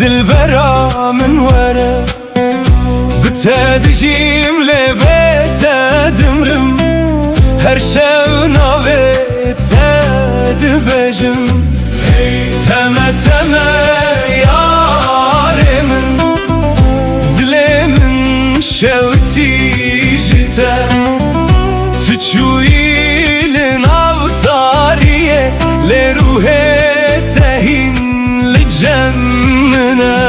دلبرا من ورا بتدجيم لبيت دمرم هر شو ناويت دبجم تمه تمه ياري من دلي من شوتي جتا تشوي لناوتاريه لروحي تهين لجمنا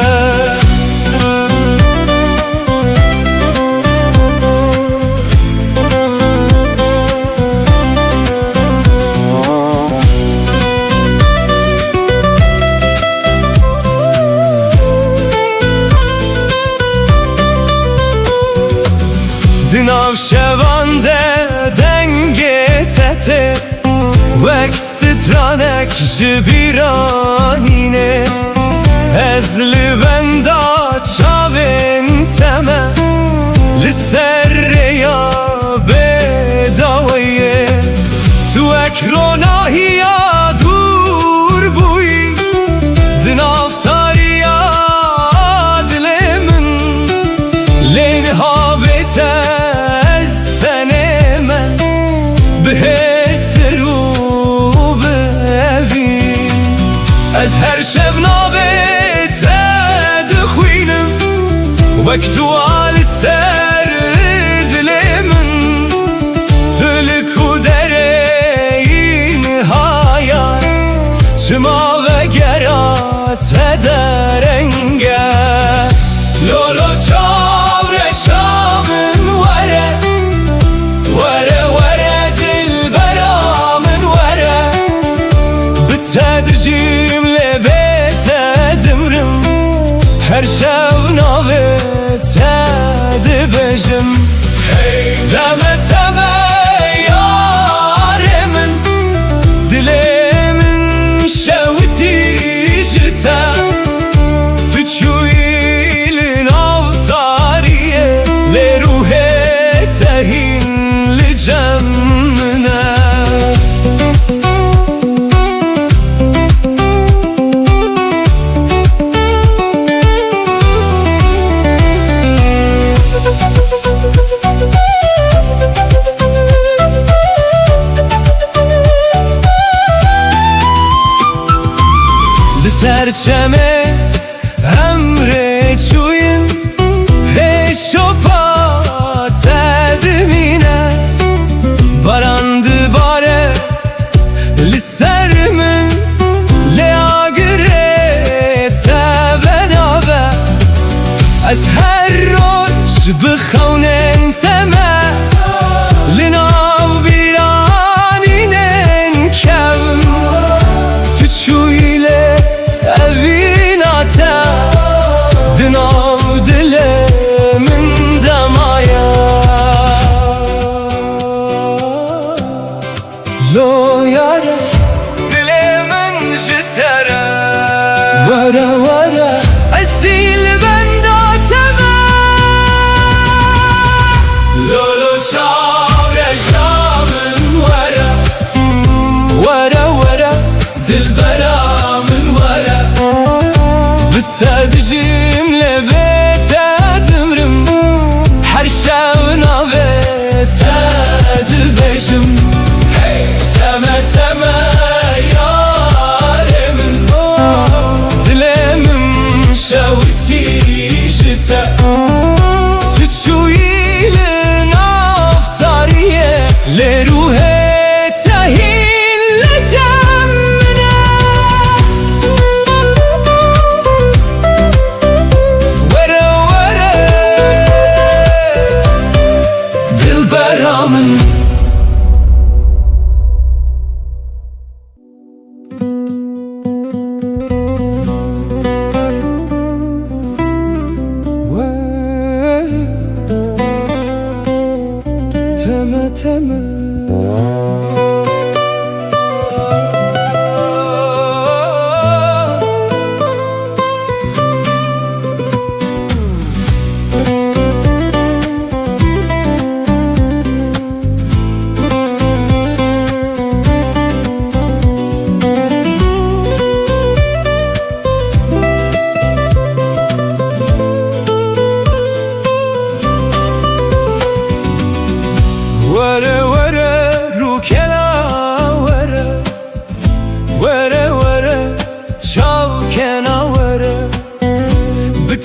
دناو شوانده دنگه تته وکسترانک جبیرانینه از لبندا چاوین تمه لسر یا بداویه تو اکروناهی یا دور بوی دنافتاری دل من لینها بتستنه من بهس رو ببی از هر شب نابت دخوینم وقتو آل سر دل من تلکو درین هایار چما و گرات درنگه لولو چاور شامن وره وره وره دل برا من وره بتدجیم لبیت دمرم هر شو ناویت دبجم تمه تمه یاره من دلی من شوتی جتا تو چوی لناوتاریه لروحه تهین لجمنا سرچمه امره چوین هشو پات دمینه باراند باره لسر من لیاگره تبنابه از هر روش بخونن تمه لناو بیرانینن کم تو چویله اویناتا دناو دل من دمایا لو یاره دل من جتره وره وره اصیل بندا تمه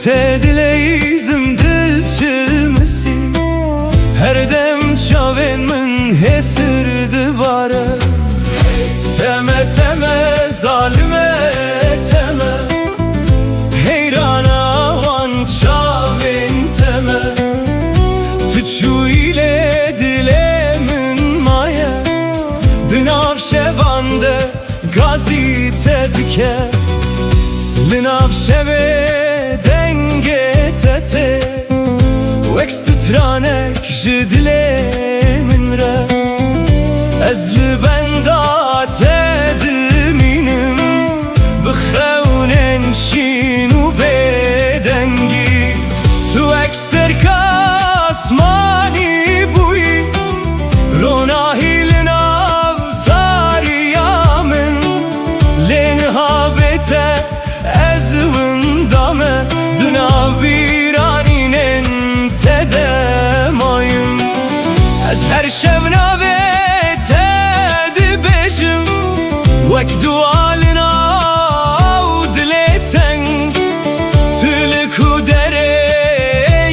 te dileyizim dil çilmesi her dem çaven min hesir dibare teme teme zalime teme heyrana van çaven teme tuçu ile dilemin maya dınav şevande gazi tedike linav şeve denge tete wekst tranek jidle min re ezli benda tedminim bخونن شینو bedengi tu ekster kasmani buyi ronahi linav tariyamin lenhabete ezvindame dınav biraninen tedemayım ez her şevnave tedibejim vek dualina udleten tülku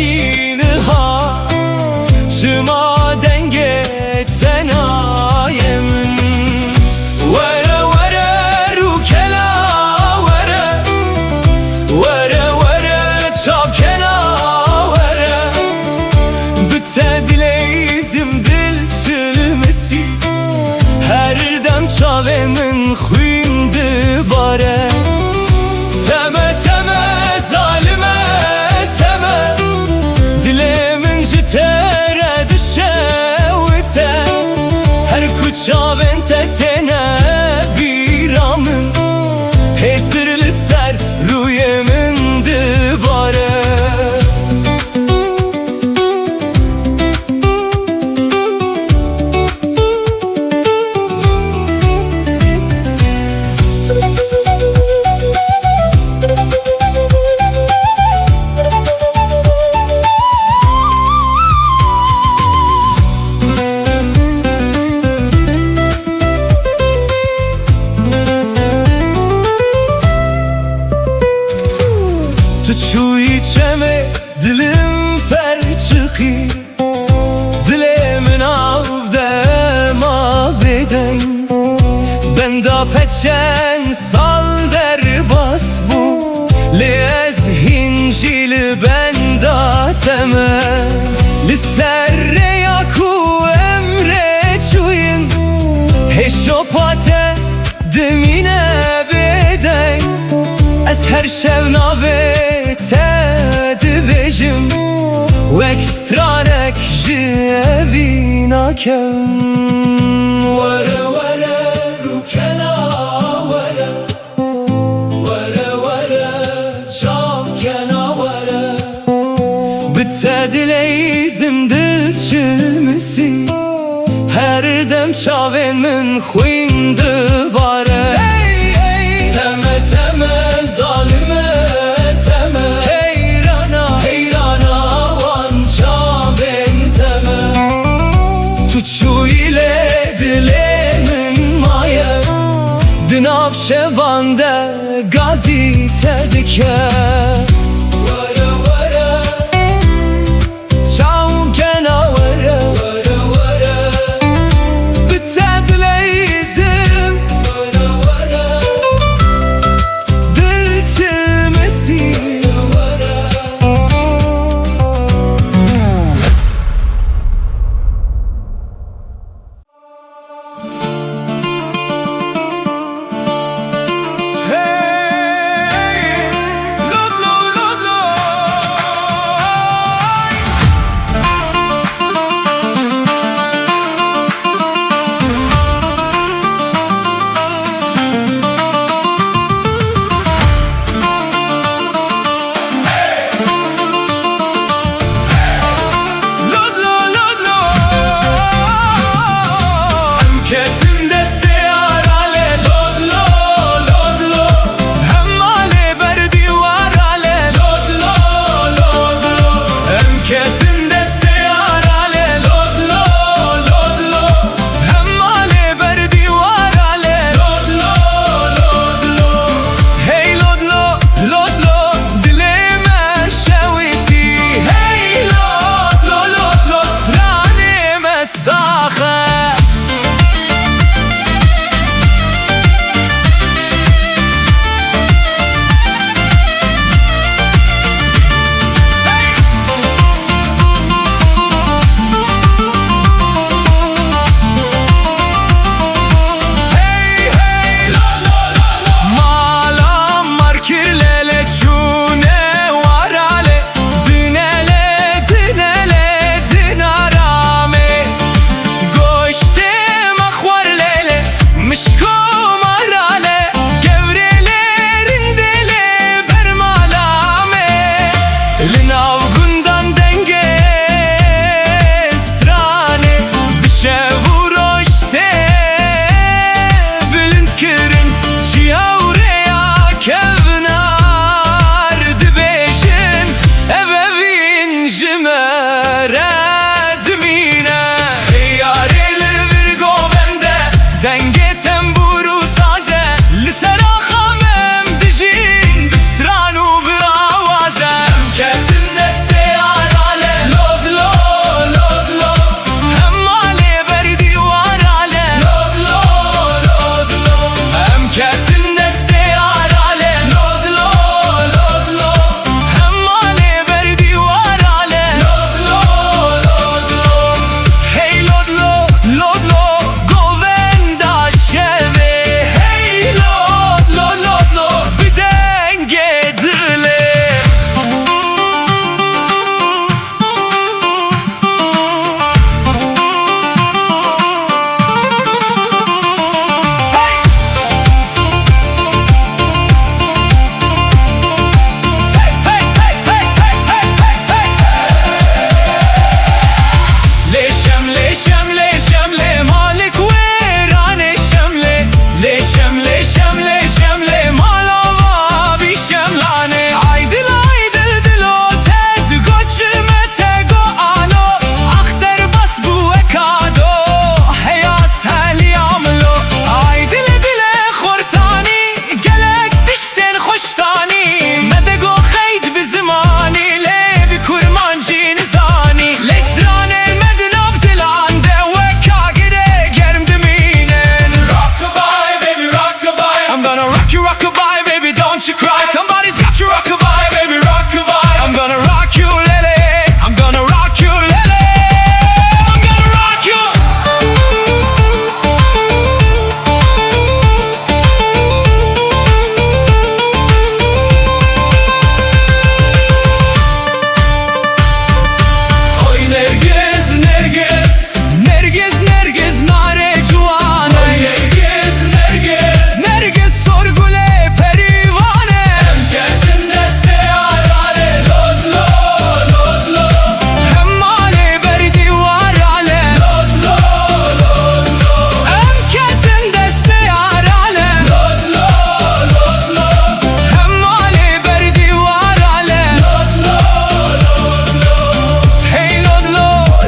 dereyinha çıma denge tenayemin vere vere rukela vere vere vere çapkena vere bitte dileyizim dil çilmesi her dem çavemin xuyndi bare teme teme zalime teme dilemin jitere dişevite her kuçaven tetene biramın hesirli ser ruyemin dibare tu içeme dilim per çıkı dilemin avde ma beden benda peçen sal der bas bu lez hincil benda teme lisserre yaku emre çuyin heşopate demine beden ez her şevnave tedibejim wekstranek jevinakem vere vere rukena vere vere vere çapkena vere bitte dileyizim dil çilmesi her dem çaven min xuyndi bare teme teme zalime teme heyrana heyrana van çaven teme tuçu ile dilemin maya dınav şevande gazi tedike vere vere çavkena vere vere vere bitte dileyizim vere vere dil çilmesi vere hey look don't you cry. Somebody's got to rock-a-bye, baby, rock-a-bye. I'm gonna rock you, Lele. I'm gonna rock you, Lele. I'm gonna rock you. Oy Nergiz, Nergiz, Nergiz, Nergiz, nare cuan. Oy Nergiz, Nergiz, Nergiz, sorgule perivane. Emketin deste arale, lodlo, lodlo. Hemmale berdi varale, lodlo, lodlo. Emketin deste arale, lodlo, lodlo. Hemmale berdi varale, lodlo, lodlo. Hey lodlo,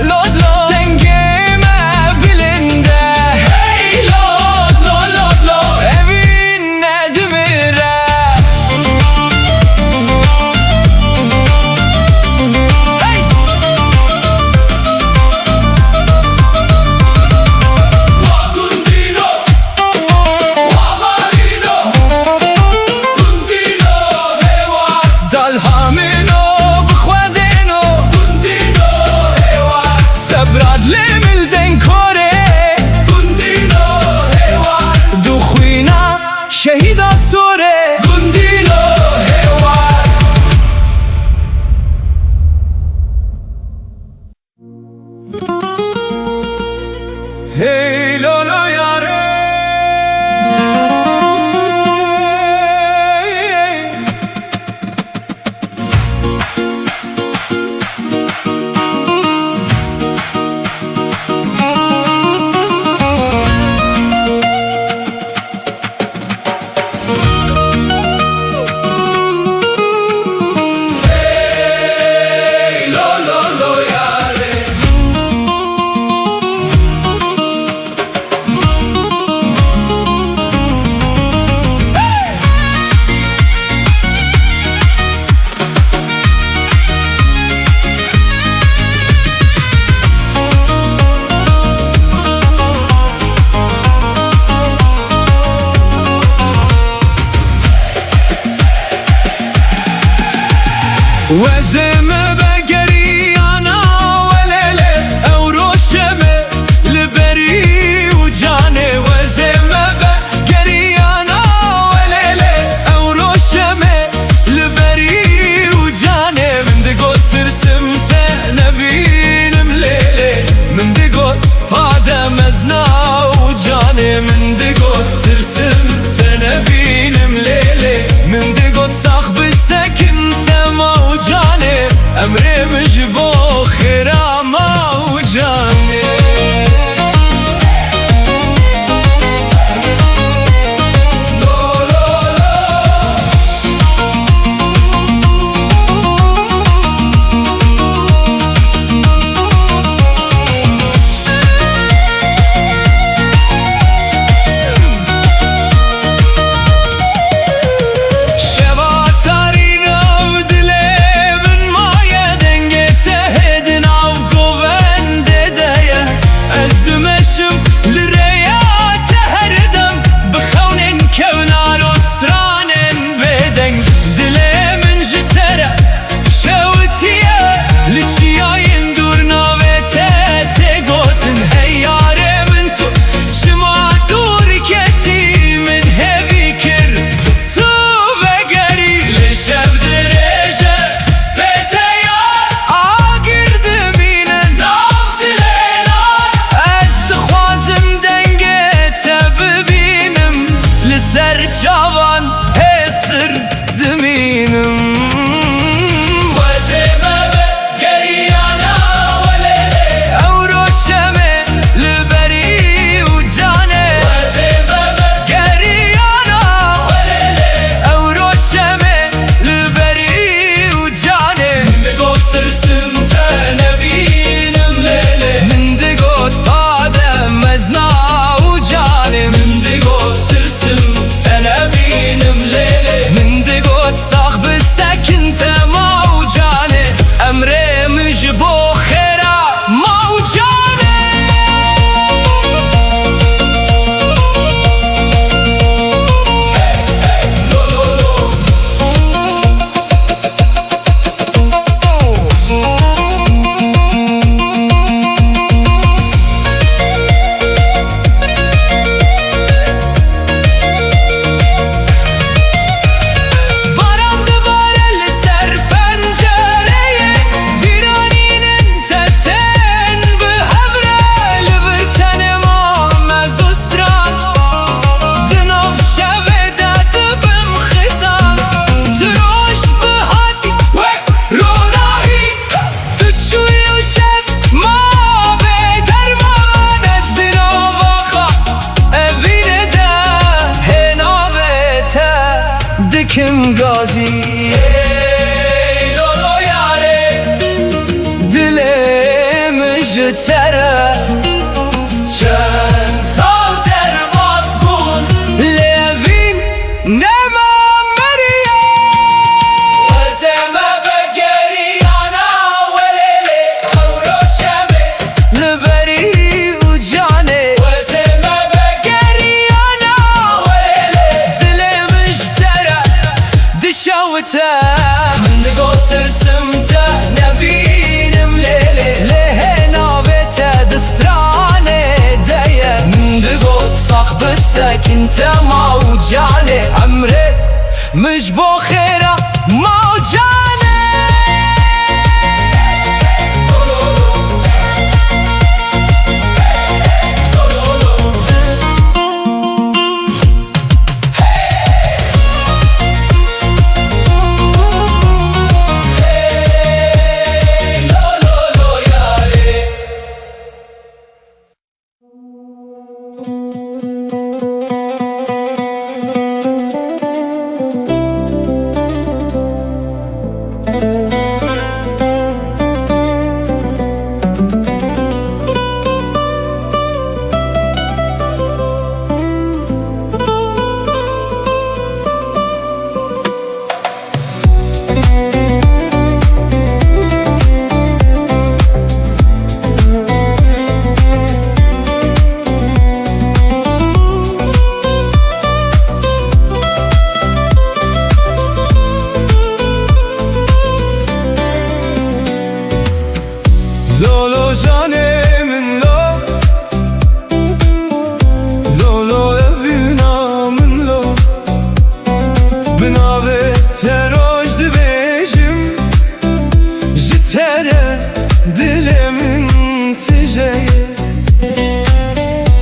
lodlo, dengeme bilinde. Hey lodlo, lodlo, evin Edmir'e. Hey! Wagundino, wamarino, gundino, hewa. Dalhamino, bkhwadino, gundino, hewa. Sabrad lemilden kore, gundino, hewa. Dukhwina, şehida sore, gundino, hewa. Hey lolo yare. Hey lolo yare. وزمه بقري انا وليله اوروشمه لبري وجاني وزمه بقري انا وليله اوروشمه لبري وجاني من دقوت ترسمت نبين مليله من دقوت هذا مزنا وجاني من دقوت ترسمت نبين مليله من دقوت صاحب السكن موجاني أمري مجبو خيرا موجاني شباتا kim gazi ey lolo yare Dilem jtere چند سال در باسمون Levin nema meriye وزمه بگریانا ولیلی اورو شمه Liberi u cane وزمه بگریانا ولیلی Dilem jtere dişavte من دگو ترسم تا نبینم لیلی Lehe navete distrane deye دگو صاحب الساكن تما وجاني عمري مش بخيرة ما وجاني لولو جانم لو لولو evina من لو بناوه تروج دبیجم جتره dilimin tijeye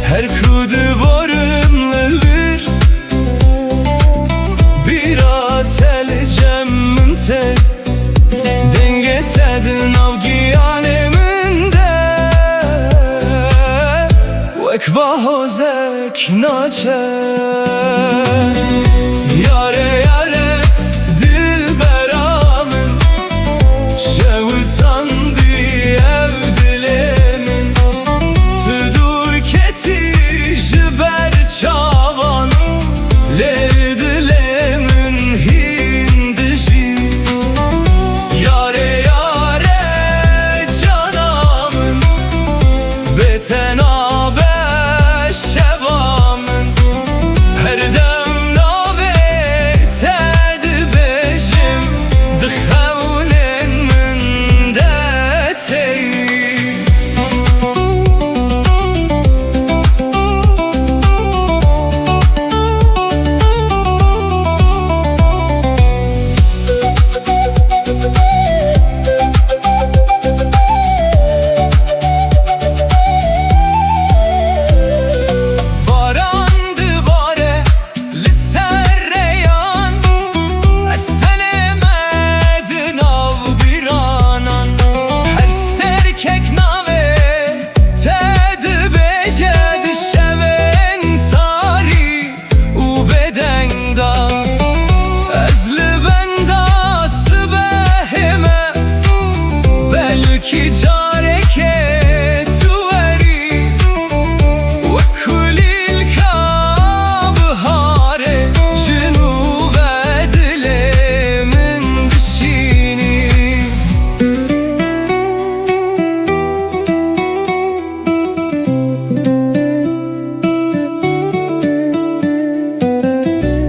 Her kudu borumlu bir atel cemmin tek Dengetedin avgiyaneminde Vekba hozek naçe Yare yare dilberamın Şevitan diyev dilimin Tüdur keti jiber çavan Le dilimin hindişi Yare yare canamın Betenabe şevamın Her dem nave tedbejim Dıxevnin mündetey Barandı bare lisserreyan Estenemedin av bir anan Her sterkek nave tedi becedi şeven tari u bedenda Ezli benda sıbehime belki careke tuveri وكل الكابهار جنوب دلي من بشيني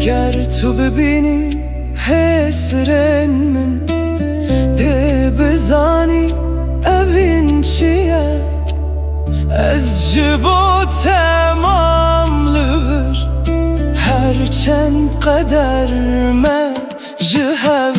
گر تو ببینی حسرن من ده بزانی اوین چیه از جبو tamamlıdır Her çend قدر ما جهب